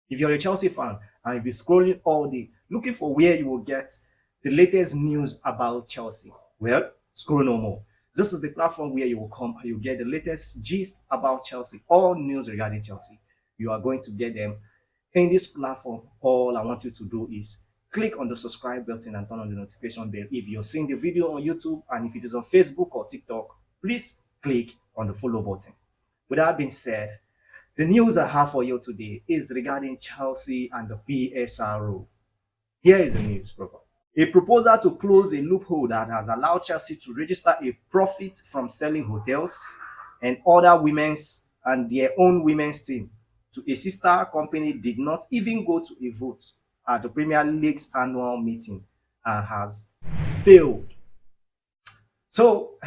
If you're a Chelsea fan and you'll be scrolling all day looking for where you will get the latest news about Chelsea, well, scroll no more. This is the platform where you will come and you get the latest gist about Chelsea, all news regarding Chelsea. You are going to get them in this platform. All I want you to do is click on the subscribe button and turn on the notification bell. If you're seeing the video on YouTube and if it is on Facebook or TikTok, please click on the follow button. With that being said, the news I have for you today is regarding Chelsea and the PSRO. Here is the news, proper. A proposal to close a loophole that has allowed Chelsea to register a profit from selling hotels and other women's and their own women's team to a sister company did not even go to a vote at the Premier League's annual meeting and has failed. So,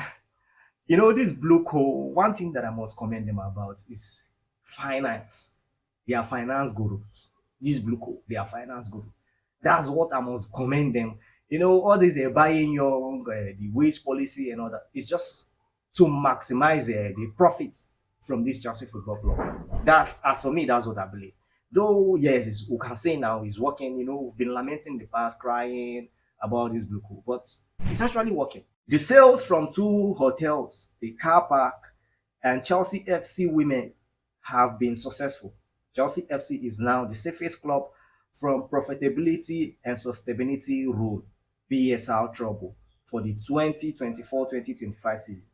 this Blue Co, one thing that I must commend them about is finance. They are finance gurus. This Blue Co, they are finance gurus. That's what I must commend them. All this buying young, the wage policy and all that. It's just to maximize the profits from this Chelsea Football Club. As for me, that's what I believe. Though, yes, we can say now he's working. We've been lamenting the past, crying about this Blue Co, but it's actually working. The sales from 2 hotels, the car park, and Chelsea FC women have been successful. Chelsea FC is now the safest club from profitability and sustainability rule (PSR) trouble for the 2024-2025 season.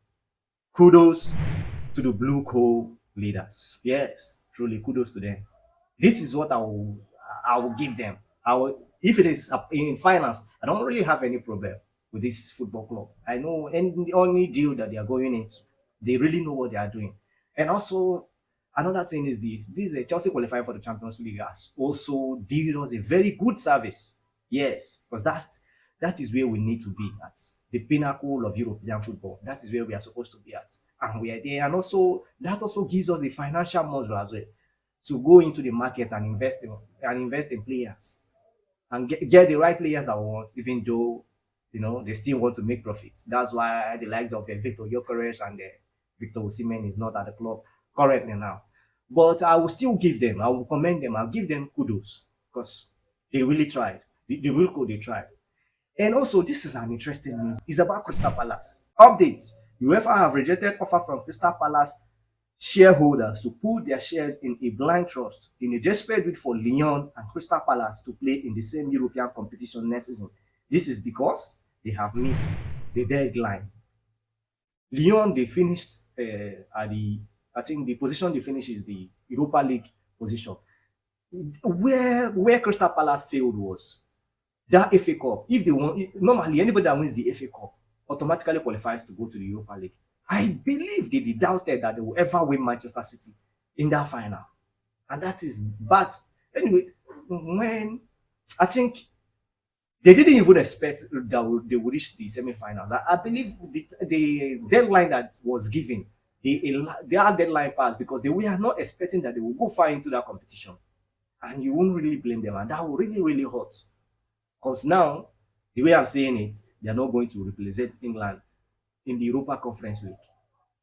Kudos to the Blue Co leaders. Yes, truly kudos to them. This is what I will give them. If it is in finance, I don't really have any problem with this football club. I know any only deal that they are going into, they really know what they are doing. And also, another thing is this Chelsea qualifying for the Champions League has also did us a very good service. Yes, because that is where we need to be at, the pinnacle of European football. That is where we are supposed to be at, and we are there. And also, that also gives us a financial muscle as well to go into the market and invest in players and get the right players that we want, even though they still want to make profit. That's why the likes of Victor Gyökeres and Victor Osimhen is not at the club currently now. But I will still give them, I will commend them, I'll give them kudos because they really tried. The real code they tried. And also, this is an interesting news. It's about Crystal Palace. Updates. UEFA have rejected offer from Crystal Palace shareholders to put their shares in a blind trust in a desperate bid for Lyon and Crystal Palace to play in the same European competition next season. This is because they have missed the deadline. Lyon, they finished I think the position they finished is the Europa League position. Where Crystal Palace failed was that FA Cup. If they won, normally anybody that wins the FA Cup automatically qualifies to go to the Europa League. I believe they doubted that they will ever win Manchester City in that final. And that is bad. Anyway, when I think they didn't even expect that they would reach the semi-finals. I believe the deadline that was given, their deadline passed because they were not expecting that they would go far into that competition. And you won't really blame them. And that will really, really hurt. Because now, the way I'm saying it, they are not going to represent England in the Europa Conference League.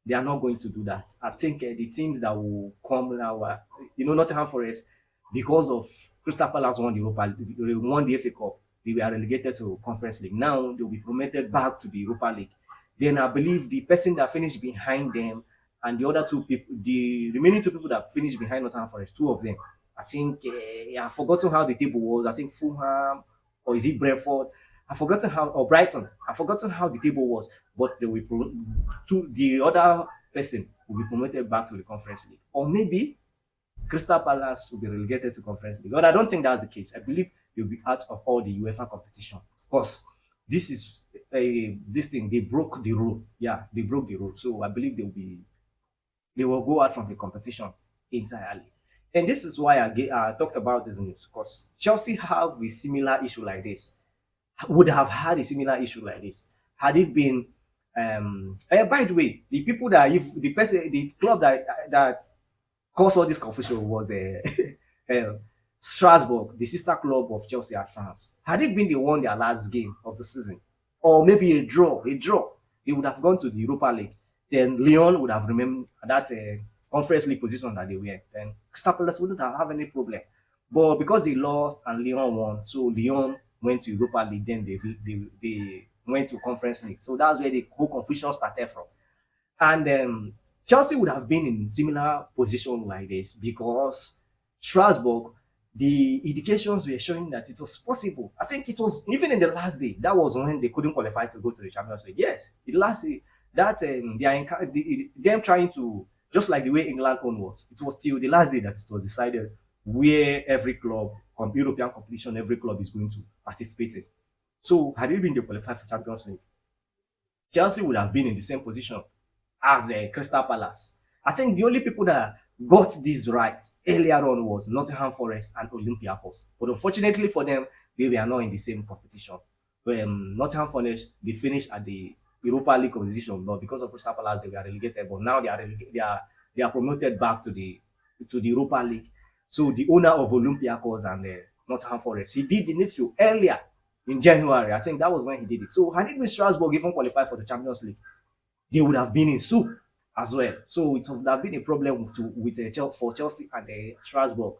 They are not going to do that. I think the teams that will come now, Nottingham Forest, because of Crystal Palace won the FA Cup, they were relegated to Conference League. Now they'll be promoted back to the Europa League. Then I believe the person that finished behind them and the other 2 people, the remaining 2 people that finished behind Nottingham Forest, 2 of them, I think I've forgotten how the table was. I think Fulham or is it Brentford? I've forgotten how, or Brighton. I've forgotten how the table was, but they will to the other person will be promoted back to the Conference League, or maybe Crystal Palace will be relegated to Conference League. But I don't think that's the case. I believe they'll be out of all the UEFA competition because this is this thing. They broke the rule. Yeah, they broke the rule. So I believe they will go out from the competition entirely. And this is why I talked about this news because Chelsea have a similar issue like this. Would have had a similar issue like this had it been. By the way, the people that the club that caused all this confusion was Strasbourg, the sister club of Chelsea at France. Had it been they won their last game of the season, or maybe a draw, they would have gone to the Europa League. Then Lyon would have remained at that Conference League position that they were in. Then Crystal Palace wouldn't have any problem. But because they lost and Lyon won, so Lyon went to Europa League, then they went to Conference League. So that's where the whole confusion started from. And Chelsea would have been in similar position like this because Strasbourg, the indications were showing that it was possible. I think it was even in the last day. That was when they couldn't qualify to go to the Champions League. Yes, the last day that them trying to, just like the way England own was. It was till the last day that it was decided where every club on European competition, every club is going to participate in. So had it been they qualified for Champions League, Chelsea would have been in the same position as Crystal Palace. I think the only people that got this right earlier on was Nottingham Forest and Olympiacos. But unfortunately for them, they were not in the same competition. Nottingham Forest, they finished at the Europa League competition, but because of Crystal Palace, they were relegated. But now they are promoted back to the Europa League. So the owner of Olympiacos and Nottingham Forest, he did the midfield earlier in January. I think that was when he did it. So had it been Strasbourg even qualified for the Champions League, they would have been in soup as well. So it would have been a problem for Chelsea and Strasbourg.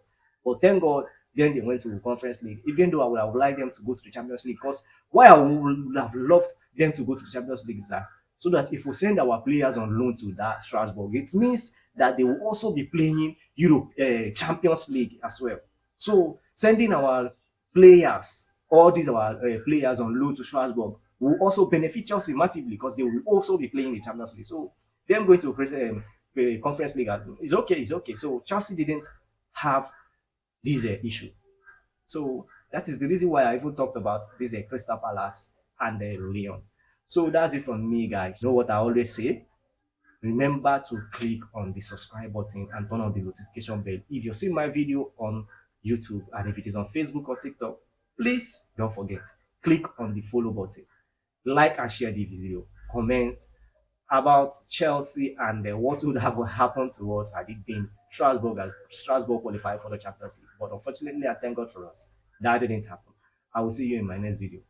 But thank God, then they went to the Conference League. Even though I would have liked them to go to the Champions League, because why I would have loved them to go to the Champions League is that so that if we send our players on loan to that Strasbourg, it means that they will also be playing Europe Champions League as well. So sending our players, all these our players on loan to Strasbourg, will also benefit Chelsea massively because they will also be playing the Champions League. So them going to Conference League is okay. It's okay. So Chelsea didn't have this issue. So that is the reason why I even talked about this Crystal Palace and Lyon. So that's it from me, guys. You know what I always say? Remember to click on the subscribe button and turn on the notification bell. If you've seen my video on YouTube and if it is on Facebook or TikTok, please don't forget, click on the follow button. Like and share the video. Comment about Chelsea and what would have happened to us had it been Strasbourg qualified for the Champions League. But unfortunately, I thank God for us. That didn't happen. I will see you in my next video.